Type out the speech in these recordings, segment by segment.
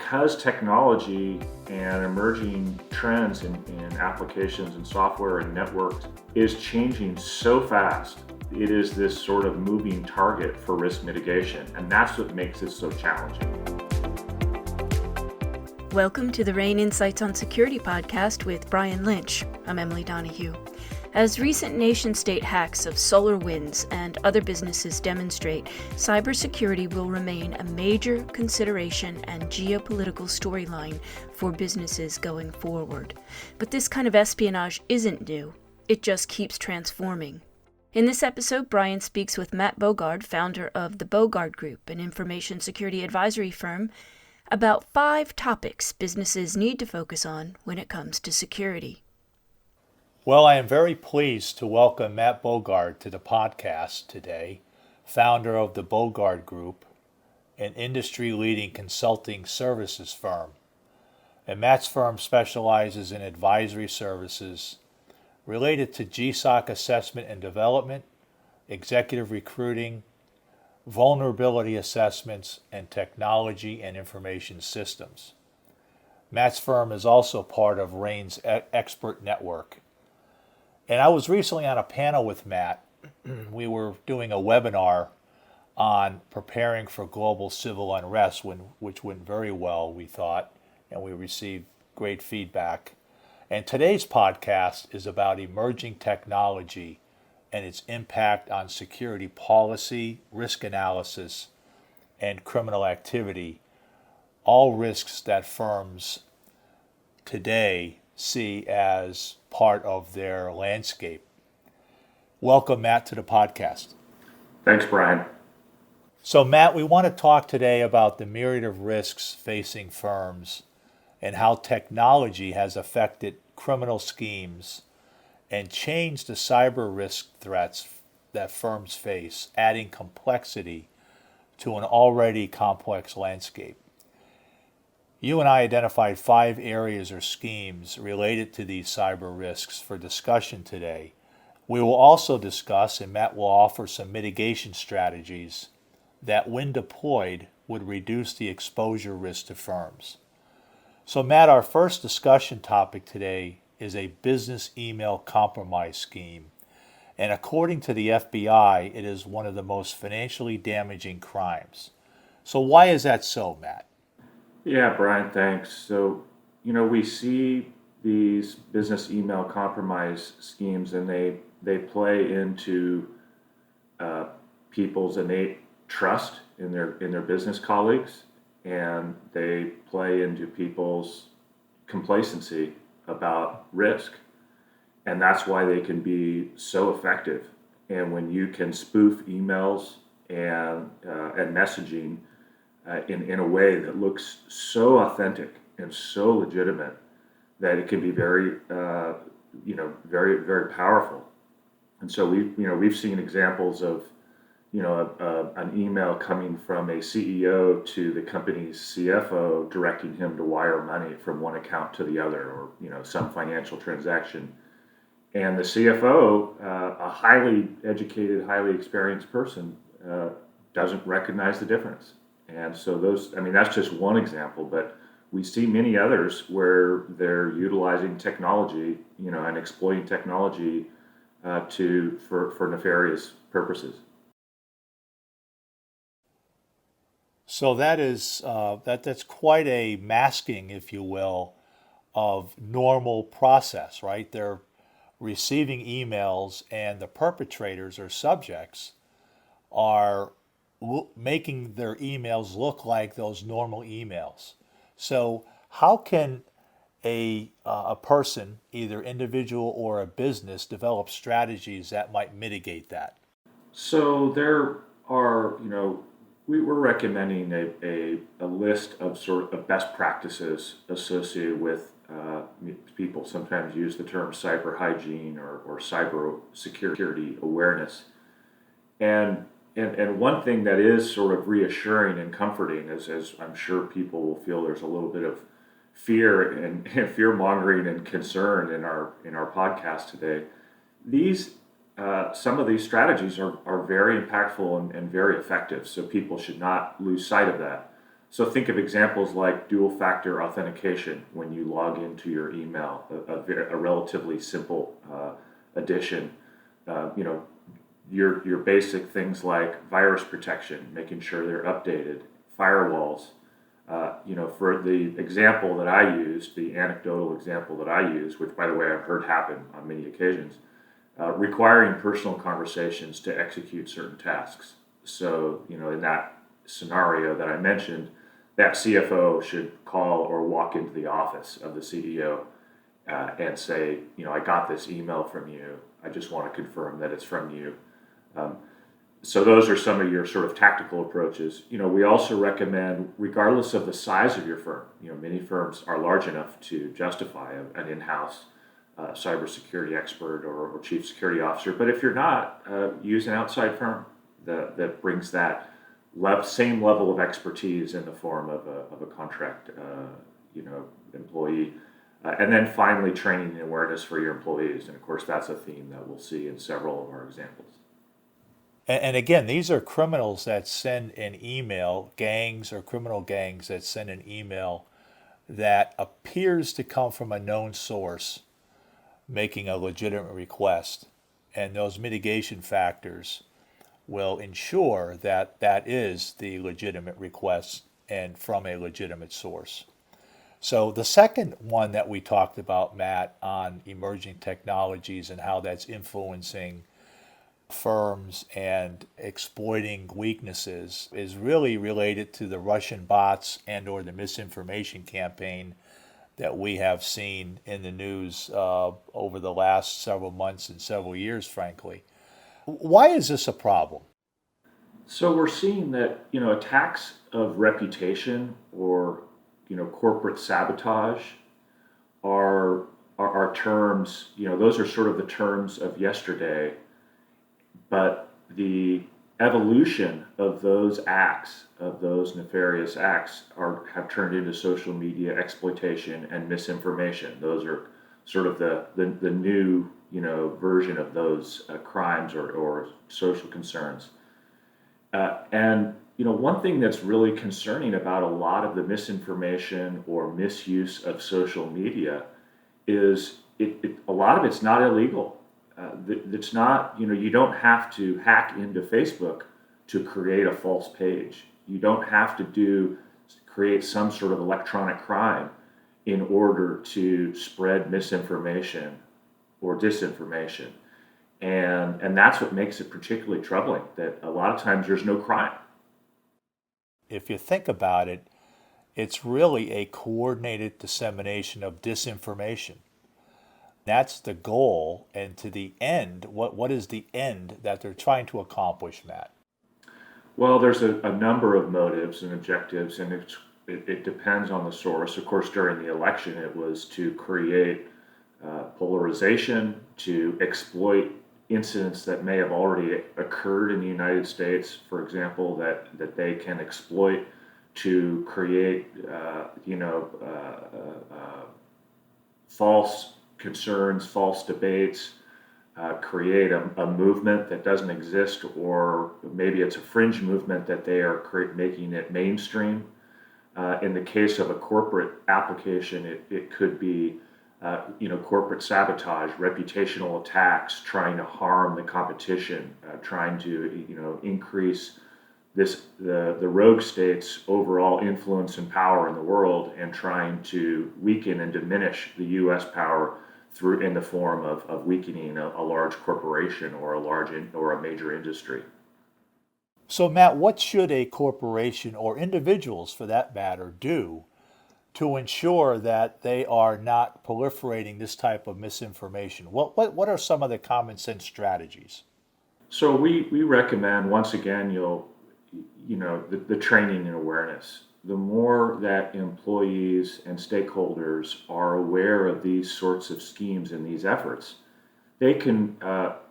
because technology and emerging trends in applications and software and networks is changing so fast, it is this sort of moving target for risk mitigation, and that's what makes it so challenging. Welcome to the RANE Insights on Security podcast with Brian Lynch. I'm Emily Donahue. As recent nation-state hacks of SolarWinds and other businesses demonstrate, cybersecurity will remain a major consideration and geopolitical storyline for businesses going forward. But this kind of espionage isn't new. It just keeps transforming. In this episode, Brian speaks with Matt Bogard, founder of the Bogard Group, an information security advisory firm, about 5 topics businesses need to focus on when it comes to security. Well, I am very pleased to welcome Matt Bogard to the podcast today, founder of the Bogard Group, an industry-leading consulting services firm. And Matt's firm specializes in advisory services related to GSOC assessment and development, executive recruiting, vulnerability assessments, and technology and information systems. Matt's firm is also part of RANE's expert network. And I was recently on a panel with Matt. We were doing a webinar on preparing for global civil unrest, which went very well, we thought, and we received great feedback. And today's podcast is about emerging technology and its impact on security policy, risk analysis, and criminal activity, all risks that firms today see as part of their landscape. Welcome, Matt, to the podcast. Thanks, Brian. So, Matt, we want to talk today about the myriad of risks facing firms and how technology has affected criminal schemes and changed the cyber risk threats that firms face, adding complexity to an already complex landscape. You and I identified 5 areas or schemes related to these cyber risks for discussion today. We will also discuss, and Matt will offer some mitigation strategies that, when deployed, would reduce the exposure risk to firms. So, Matt, our first discussion topic today is a business email compromise scheme. And according to the FBI, it is one of the most financially damaging crimes. So why is that so, Matt? Yeah, Brian, thanks. So, we see these business email compromise schemes, and they play into people's innate trust in their business colleagues, and they play into people's complacency about risk. And that's why they can be so effective. And when you can spoof emails and messaging in a way that looks so authentic and so legitimate, that it can be very, very, very powerful. And so we've seen examples of, an email coming from a CEO to the company's CFO directing him to wire money from one account to the other, or some financial transaction. And the CFO, a highly educated, highly experienced person, doesn't recognize the difference. And so that's just one example, but we see many others where they're utilizing technology, and exploiting technology for nefarious purposes. So that is that's quite a masking, if you will, of normal process, right? They're receiving emails, and the perpetrators or subjects are making their emails look like those normal emails. So how can a person, either individual or a business, develop strategies that might mitigate that? So there are, we're recommending a list of sort of best practices associated with people sometimes use the term cyber hygiene or cyber security awareness. And one thing that is sort of reassuring and comforting is, as I'm sure people will feel, there's a little bit of fear and fear mongering and concern in our podcast today. Some of these strategies are very impactful and very effective, so people should not lose sight of that. So think of examples like dual factor authentication when you log into your email, a relatively simple addition. You know, your basic things like virus protection, making sure they're updated, firewalls. You know, for the example that I used, the anecdotal example that I used, which by the way I've heard happen on many occasions, requiring personal conversations to execute certain tasks. So, you know, in that scenario that I mentioned, that CFO should call or walk into the office of the CEO and say, you know, I got this email from you. I just want to confirm that it's from you. Um, so those are some of your sort of tactical approaches. You know, we also recommend, regardless of the size of your firm, you know, many firms are large enough to justify an in-house cybersecurity expert or chief security officer. But if you're not, use an outside firm that brings that same level of expertise in the form of a contract, you know, employee. And then finally, training and awareness for your employees. And of course, that's a theme that we'll see in several of our examples. And again, these are criminals that send an email, gangs or criminal gangs that send an email that appears to come from a known source making a legitimate request. And those mitigation factors will ensure that that is the legitimate request and from a legitimate source. So the second one that we talked about, Matt, on emerging technologies and how that's influencing firms and exploiting weaknesses is really related to the Russian bots and or the misinformation campaign that we have seen in the news over the last several months and several years, frankly. Why is this a problem? So we're seeing that, you know, attacks of reputation or, you know, corporate sabotage are terms, you know, those are sort of the terms of yesterday, but the evolution of those acts, of those nefarious acts, have turned into social media exploitation and misinformation. Those are sort of the new, you know, version of those crimes or social concerns. And you know, one thing that's really concerning about a lot of the misinformation or misuse of social media is a lot of it's not illegal. It's not, you know, you don't have to hack into Facebook to create a false page. You don't have to create some sort of electronic crime in order to spread misinformation or disinformation. And that's what makes it particularly troubling, that a lot of times there's no crime. If you think about it, it's really a coordinated dissemination of disinformation. That's the goal, and to the end, what is the end that they're trying to accomplish, Matt? Well, there's a number of motives and objectives, and it depends on the source. Of course, during the election, it was to create polarization, to exploit incidents that may have already occurred in the United States, for example, that they can exploit to create, false concerns, false debates, create a movement that doesn't exist, or maybe it's a fringe movement that they are making it mainstream. In the case of a corporate application, it could be corporate sabotage, reputational attacks, trying to harm the competition, trying to increase the rogue state's overall influence and power in the world, and trying to weaken and diminish the U.S. power in the form of weakening a large corporation or a major industry. So, Matt, what should a corporation or individuals, for that matter, do to ensure that they are not proliferating this type of misinformation? What are some of the common sense strategies? So we recommend, once again, the training and awareness. The more that employees and stakeholders are aware of these sorts of schemes and these efforts, they can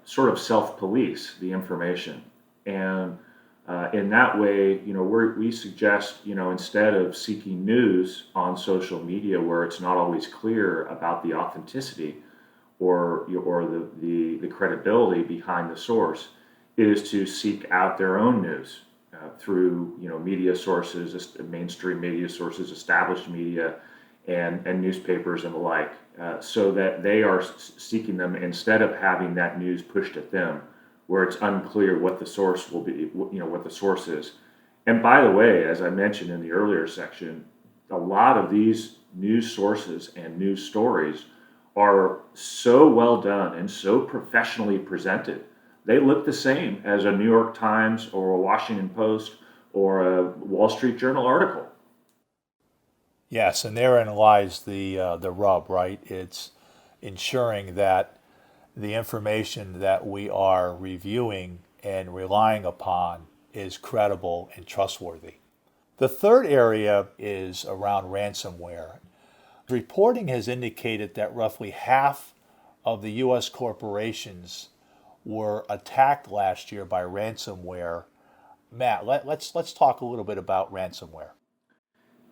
sort of self-police the information. And in that way, we suggest, instead of seeking news on social media where it's not always clear about the authenticity or the credibility behind the source, is to seek out their own news. through media sources, mainstream media sources, established media, and newspapers and the like, so that they are seeking them instead of having that news pushed at them, where it's unclear what the source will be, what the source is. And by the way, as I mentioned in the earlier section, a lot of these news sources and news stories are so well done and so professionally presented. They look the same as a New York Times or a Washington Post or a Wall Street Journal article. Yes, and therein lies the rub, right? It's ensuring that the information that we are reviewing and relying upon is credible and trustworthy. The third area is around ransomware. Reporting has indicated that roughly half of the U.S. corporations were attacked last year by ransomware. Matt, let's talk a little bit about ransomware.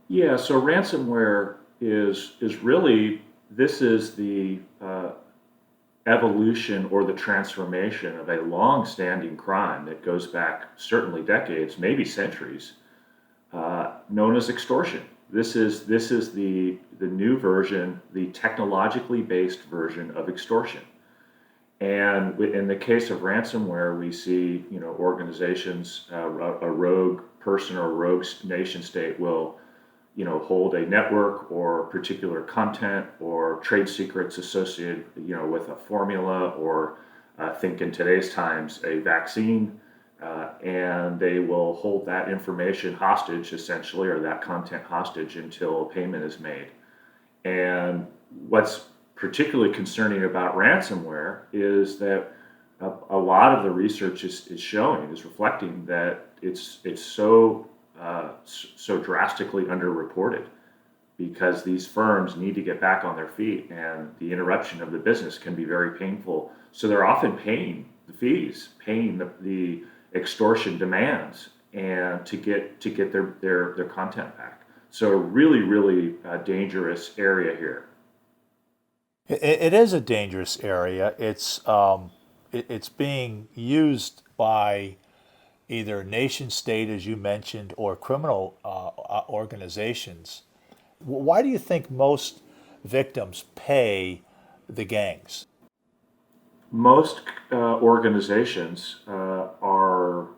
Yeah, so ransomware is really, this is the evolution or the transformation of a long-standing crime that goes back certainly decades, maybe centuries, known as extortion. This is the new version, the technologically based version of extortion. And in the case of ransomware, we see organizations, a rogue person or a rogue nation state will hold a network or particular content or trade secrets associated with a formula or think in today's times a vaccine, and they will hold that information hostage essentially, or that content hostage, until a payment is made. And what's particularly concerning about ransomware is that a lot of the research is reflecting that it's so drastically underreported, because these firms need to get back on their feet, and the interruption of the business can be very painful. So they're often paying the fees, paying the extortion demands, and to get their content back. So a really dangerous area here. It is a dangerous area. It's being used by either nation state, as you mentioned, or criminal organizations. Why do you think most victims pay the gangs? Most organizations are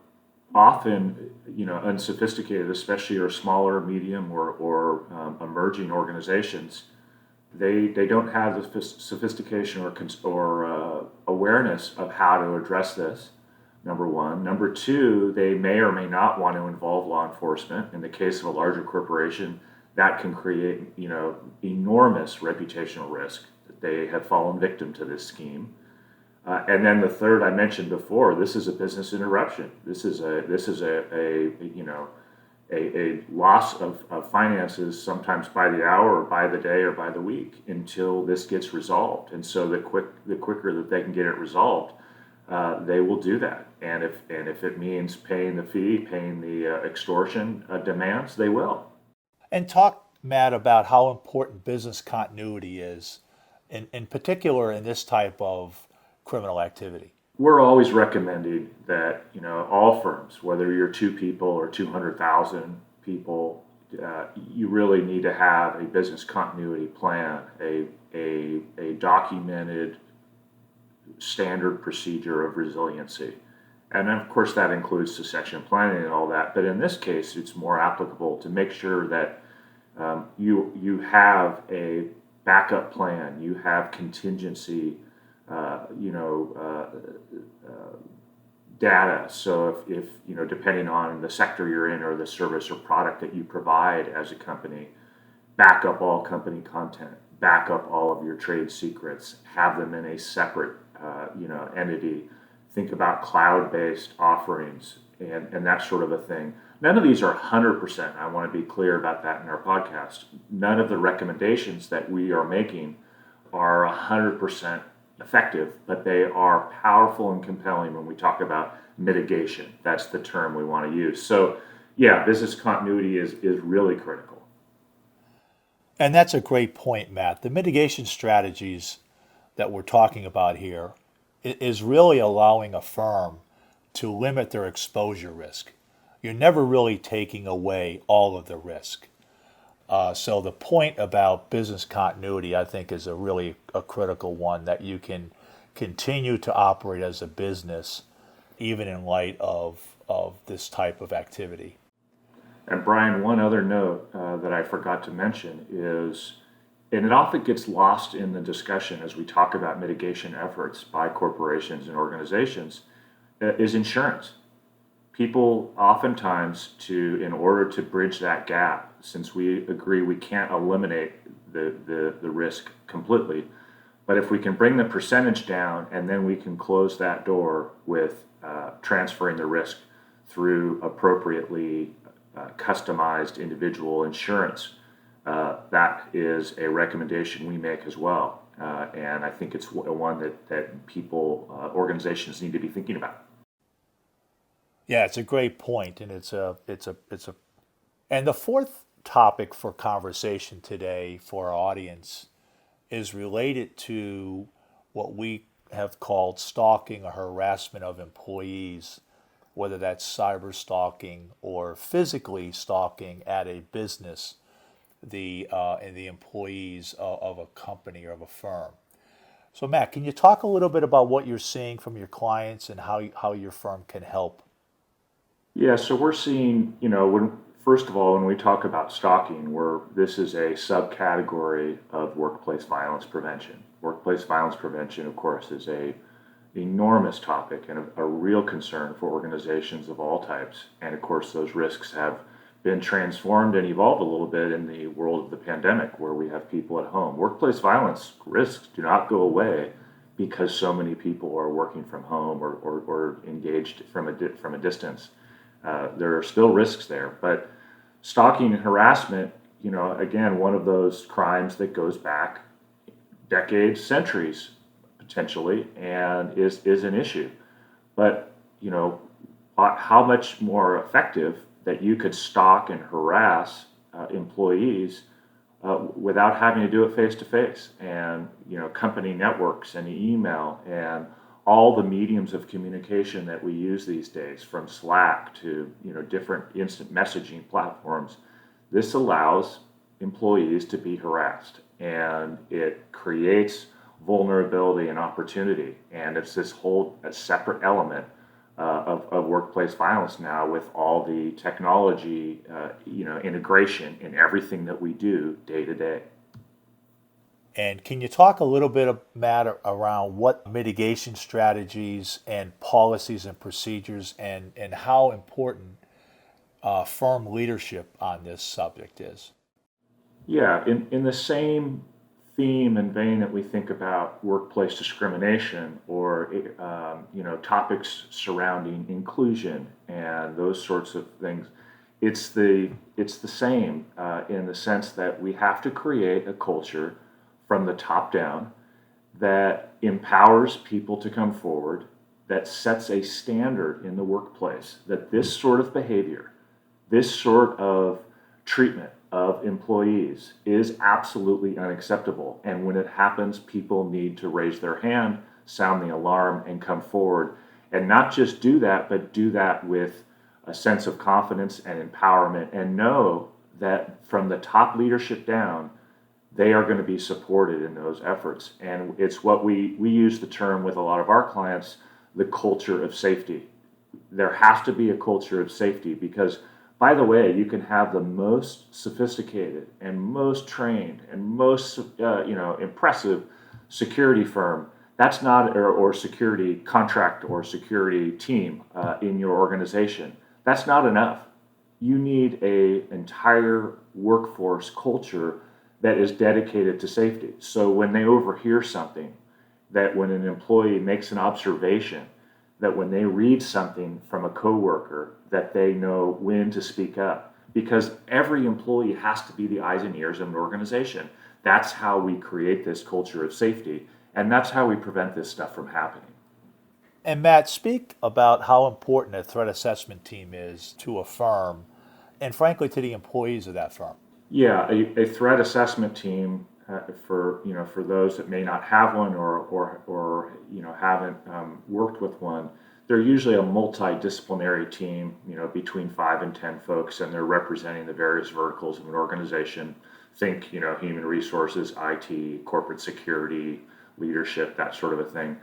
often, unsophisticated, especially or smaller, medium, or emerging organizations. They don't have the sophistication or awareness of how to address this. Number one. Number two, they may or may not want to involve law enforcement. In the case of a larger corporation, that can create, enormous reputational risk that they have fallen victim to this scheme. And then the third, I mentioned before, this is a business interruption. This is a loss of finances, sometimes by the hour or by the day or by the week, until this gets resolved. And so the quicker that they can get it resolved, they will do that. And if it means paying the fee, paying the extortion demands, they will. And talk, Matt, about how important business continuity is, in particular in this type of criminal activity. We're always recommending that all firms, whether you're 2 people or 200,000 people, you really need to have a business continuity plan, a documented standard procedure of resiliency. And of course that includes succession planning and all that, but in this case it's more applicable to make sure that you have a backup plan, you have contingency data. So if depending on the sector you're in or the service or product that you provide as a company, back up all company content, back up all of your trade secrets, have them in a separate entity. Think about cloud-based offerings and that sort of a thing. None of these are 100%. I want to be clear about that in our podcast. None of the recommendations that we are making are 100% effective, but they are powerful and compelling when we talk about mitigation. That's the term we want to use. So yeah, business continuity is really critical. And that's a great point, Matt. The mitigation strategies that we're talking about here is really allowing a firm to limit their exposure risk. you're never really taking away all of the risk. So the point about business continuity, I think, is a critical one, that you can continue to operate as a business even in light of this type of activity. And Brian, one other note that I forgot to mention is, and it often gets lost in the discussion as we talk about mitigation efforts by corporations and organizations, is insurance. People oftentimes, in order to bridge that gap, since we agree we can't eliminate the risk completely, but if we can bring the percentage down and then we can close that door with transferring the risk through appropriately customized individual insurance, that is a recommendation we make as well. And I think it's one that people, organizations need to be thinking about. Yeah, it's a great point, and and the fourth topic for conversation today for our audience is related to what we have called stalking or harassment of employees, whether that's cyber stalking or physically stalking at a business, and the employees of a company or of a firm. So Matt, can you talk a little bit about what you're seeing from your clients and how your firm can help? Yeah, so we're seeing, first of all, when we talk about stalking, this is a subcategory of workplace violence prevention. Workplace violence prevention, of course, is a enormous topic and a real concern for organizations of all types. And of course, those risks have been transformed and evolved a little bit in the world of the pandemic, where we have people at home. Workplace violence risks do not go away because so many people are working from home or engaged from a distance. There are still risks there, but stalking and harassment, again, one of those crimes that goes back decades, centuries, potentially, and is an issue. But, how much more effective that you could stalk and harass employees without having to do it face to face, and company networks and email and all the mediums of communication that we use these days, from Slack to different instant messaging platforms. This allows employees to be harassed, and it creates vulnerability and opportunity, and it's this whole separate element of workplace violence now, with all the technology integration in everything that we do day to day. And can you talk a little bit, Matt, around what mitigation strategies and policies and procedures and how important firm leadership on this subject is? Yeah, in the same theme and vein that we think about workplace discrimination or topics surrounding inclusion and those sorts of things, it's the same in the sense that we have to create a culture from the top down that empowers people to come forward, that sets a standard in the workplace that this sort of behavior, this sort of treatment of employees is absolutely unacceptable. And when it happens, people need to raise their hand, sound the alarm, and come forward. And not just do that, but do that with a sense of confidence and empowerment, and know that from the top leadership down, they are going to be supported in those efforts. And it's what we use the term with a lot of our clients, the culture of safety. There has to be a culture of safety, because, by the way, you can have the most sophisticated and most trained and most impressive security firm. That's not, or security contract or security team in your organization. That's not enough. You need an entire workforce culture that is dedicated to safety. So when they overhear something, that when an employee makes an observation, that when they read something from a coworker, that they know when to speak up. Because every employee has to be the eyes and ears of an organization. That's how we create this culture of safety, and that's how we prevent this stuff from happening. And Matt, speak about how important a threat assessment team is to a firm, and frankly to the employees of that firm. Yeah, a threat assessment team for those that may not have one or haven't worked with one. they're usually a multidisciplinary team, between 5 and 10 folks, and they're representing the various verticals of an organization. Think, human resources, IT, corporate security, leadership, that sort of a thing.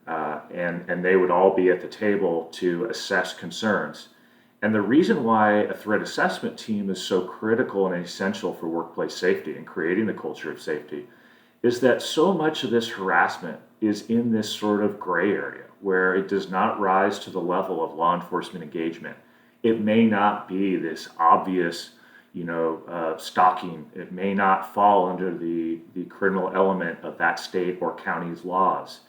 And they would all be at the table to assess concerns. And the reason why a threat assessment team is so critical and essential for workplace safety and creating the culture of safety is that so much of this harassment is in this sort of gray area where it does not rise to the level of law enforcement engagement. It may not be this obvious, stalking. It may not fall under the criminal element of that state or county's laws.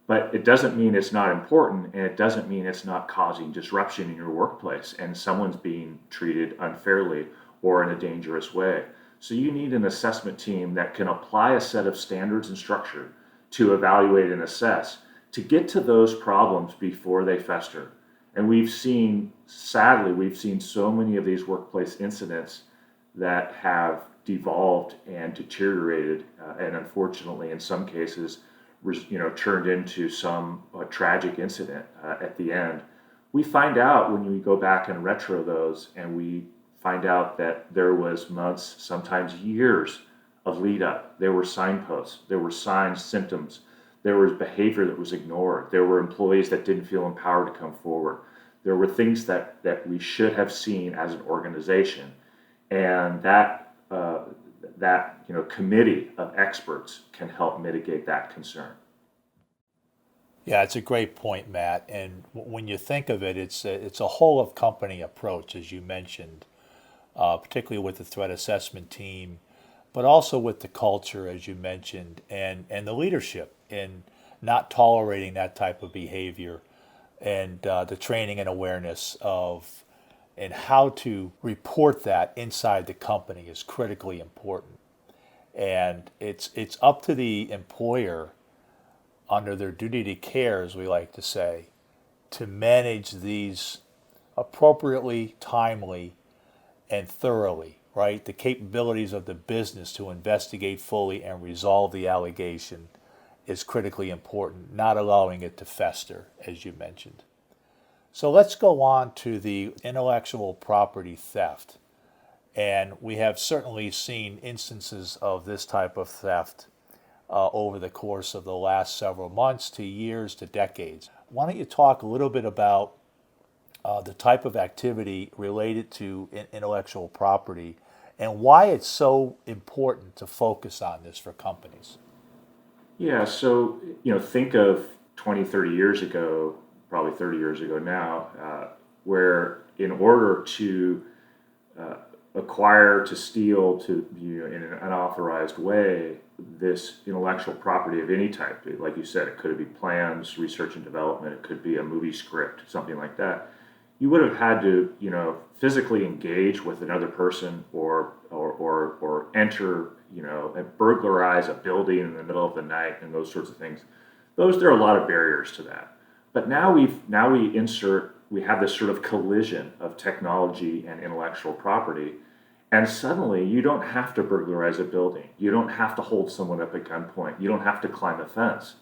But it doesn't mean it's not important, and it doesn't mean it's not causing disruption in your workplace and someone's being treated unfairly or in a dangerous way. So you need an assessment team that can apply a set of standards and structure to evaluate and assess to get to those problems before they fester. And sadly, we've seen so many of these workplace incidents that have devolved and deteriorated, and unfortunately, in some cases, turned into some tragic incident at the end. We find out when we go back and retro those, and we find out that there was months, sometimes years of lead up. There were signposts, there were signs, symptoms, there was behavior that was ignored, there were employees that didn't feel empowered to come forward. There were things that we should have seen as an organization, and that committee of experts can help mitigate that concern. Yeah, it's a great point, Matt. And when you think of it, it's a whole of company approach, as you mentioned, particularly with the threat assessment team, but also with the culture, as you mentioned, and the leadership in not tolerating that type of behavior, and the training and awareness of and how to report that inside the company is critically important. And it's up to the employer, under their duty to care, as we like to say, to manage these appropriately, timely, and thoroughly, right? The capabilities of the business to investigate fully and resolve the allegation is critically important, not allowing it to fester, as you mentioned. So let's go on to the intellectual property theft. And we have certainly seen instances of this type of theft over the course of the last several months to years to decades. Why don't you talk a little bit about the type of activity related to intellectual property and why it's so important to focus on this for companies? Yeah, so, think of 20, 30 years ago, probably 30 years ago now, where in order to acquire, to steal, to in an unauthorized way, this intellectual property of any type, like you said, it could be plans, research and development, it could be a movie script, something like that. You would have had to, physically engage with another person or enter, and burglarize a building in the middle of the night and those sorts of things. There are a lot of barriers to that. But now we have this sort of collision of technology and intellectual property, and suddenly you don't have to burglarize a building. You don't have to hold someone up at gunpoint. You don't have to climb a fence.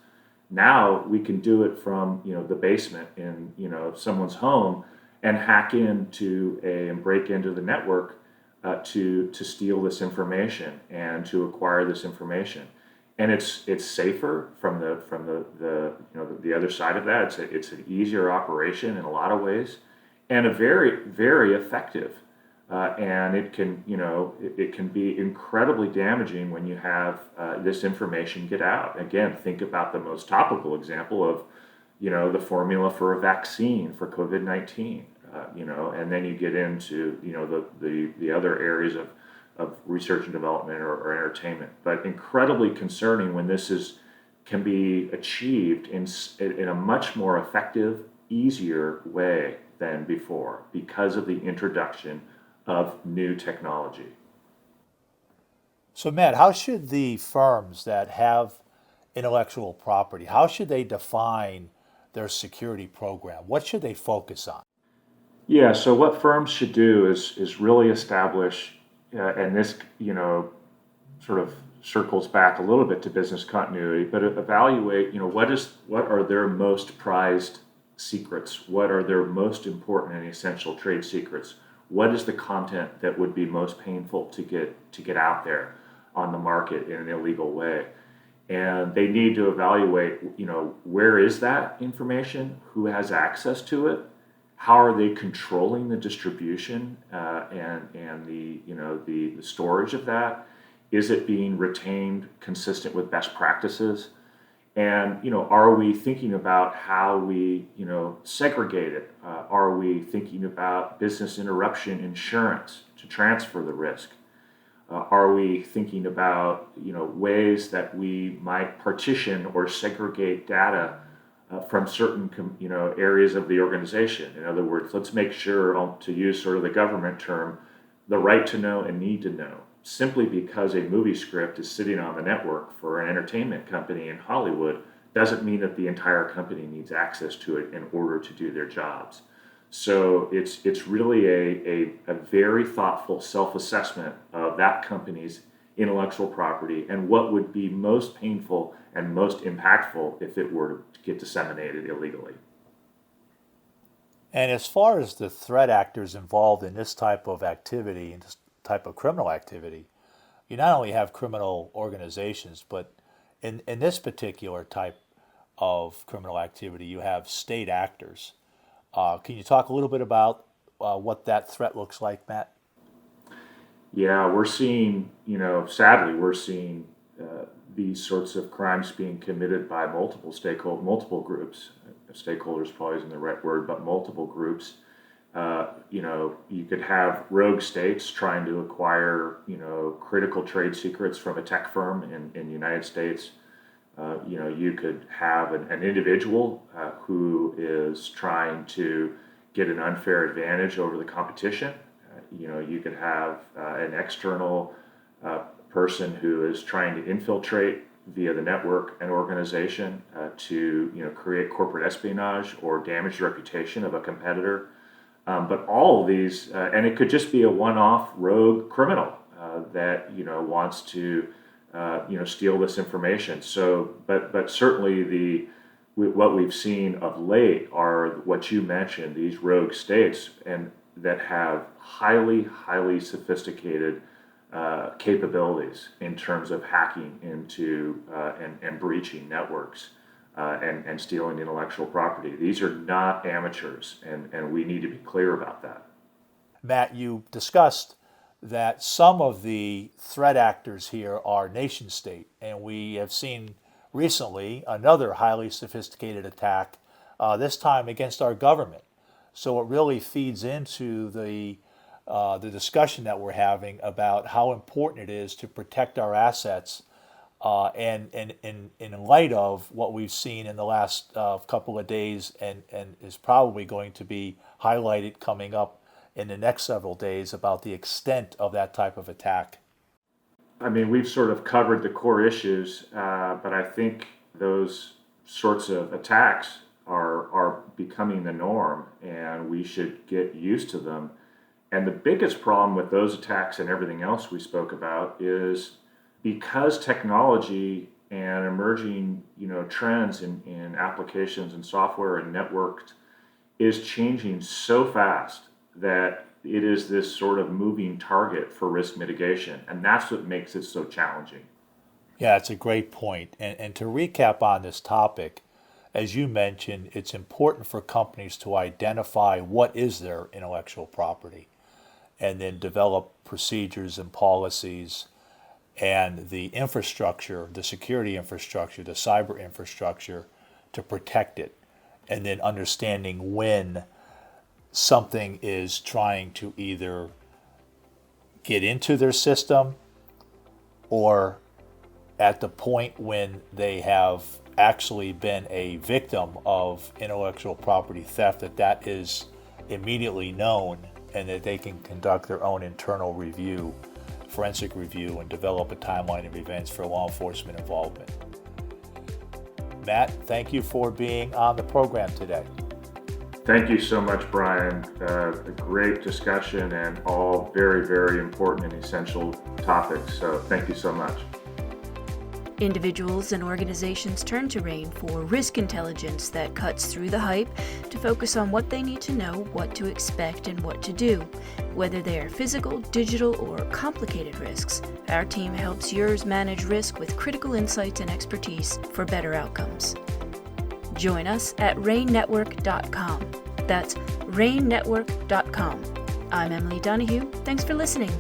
Now we can do it from the basement in someone's home and hack into and break into the network to steal this information and to acquire this information. And it's safer from the other side of that. It's an easier operation in a lot of ways, and a very, very effective. And it can be incredibly damaging when you have this information get out. Again, think about the most topical example of the formula for a vaccine for COVID-19. And then you get into the other areas of research and development or entertainment, but incredibly concerning when this can be achieved in a much more effective, easier way than before because of the introduction of new technology. So Matt, how should the firms that have intellectual property, how should they define their security program? What should they focus on? Yeah, so what firms should do is really establish, and this, sort of circles back a little bit to business continuity, but evaluate, what are their most prized secrets? What are their most important and essential trade secrets? What is the content that would be most painful to get out there on the market in an illegal way? And they need to evaluate, where is that information? Who has access to it? How are they controlling the distribution and the storage of that? Is it being retained consistent with best practices? And are we thinking about how we segregate it? Are we thinking about business interruption insurance to transfer the risk? Are we thinking about ways that we might partition or segregate data from certain areas of the organization? In other words, let's make sure, to use sort of the government term, the right to know and need to know. Simply because a movie script is sitting on the network for an entertainment company in Hollywood doesn't mean that the entire company needs access to it in order to do their jobs. So it's really a very thoughtful self-assessment of that company's intellectual property and what would be most painful and most impactful if it were to get disseminated illegally. And as far as the threat actors involved in this type of activity and this type of criminal activity, you not only have criminal organizations, but in this particular type of criminal activity, you have state actors. Can you talk a little bit about what that threat looks like, Matt? Yeah, we're seeing, sadly, we're seeing these sorts of crimes being committed by multiple groups. Stakeholders probably isn't the right word, but multiple groups. You could have rogue states trying to acquire, critical trade secrets from a tech firm in the United States. You could have an individual who is trying to get an unfair advantage over the competition. You could have an external person who is trying to infiltrate via the network an organization to create corporate espionage or damage the reputation of a competitor. But all of these, and it could just be a one-off rogue criminal that wants to steal this information. So, but certainly what we've seen of late are what you mentioned, these rogue states, and that have highly sophisticated capabilities in terms of hacking into and breaching networks and stealing intellectual property. These are not amateurs, and we need to be clear about that. Matt, you discussed that some of the threat actors here are nation state, and we have seen recently another highly sophisticated attack, this time against our government. So it really feeds into the discussion that we're having about how important it is to protect our assets, and in light of what we've seen in the last couple of days, and is probably going to be highlighted coming up in the next several days about the extent of that type of attack. I mean, we've sort of covered the core issues, but I think those sorts of attacks are becoming the norm, and we should get used to them. And the biggest problem with those attacks and everything else we spoke about is because technology and emerging, trends in applications and software and networks is changing so fast that it is this sort of moving target for risk mitigation. And that's what makes it so challenging. Yeah, it's a great point. And to recap on this topic, as you mentioned, it's important for companies to identify what is their intellectual property and then develop procedures and policies and the infrastructure, the security infrastructure, the cyber infrastructure to protect it, and then understanding when something is trying to either get into their system or at the point when they have actually been a victim of intellectual property theft, that is immediately known and that they can conduct their own internal review, forensic review, and develop a timeline of events for law enforcement involvement. Matt, thank you for being on the program today. Thank you so much, Brian. A great discussion and all very, very important and essential topics. So thank you so much. Individuals and organizations turn to RANE for risk intelligence that cuts through the hype to focus on what they need to know, what to expect, and what to do. Whether they are physical, digital, or complicated risks, our team helps yours manage risk with critical insights and expertise for better outcomes. Join us at ranenetwork.com. That's ranenetwork.com. I'm Emily Donahue. Thanks for listening.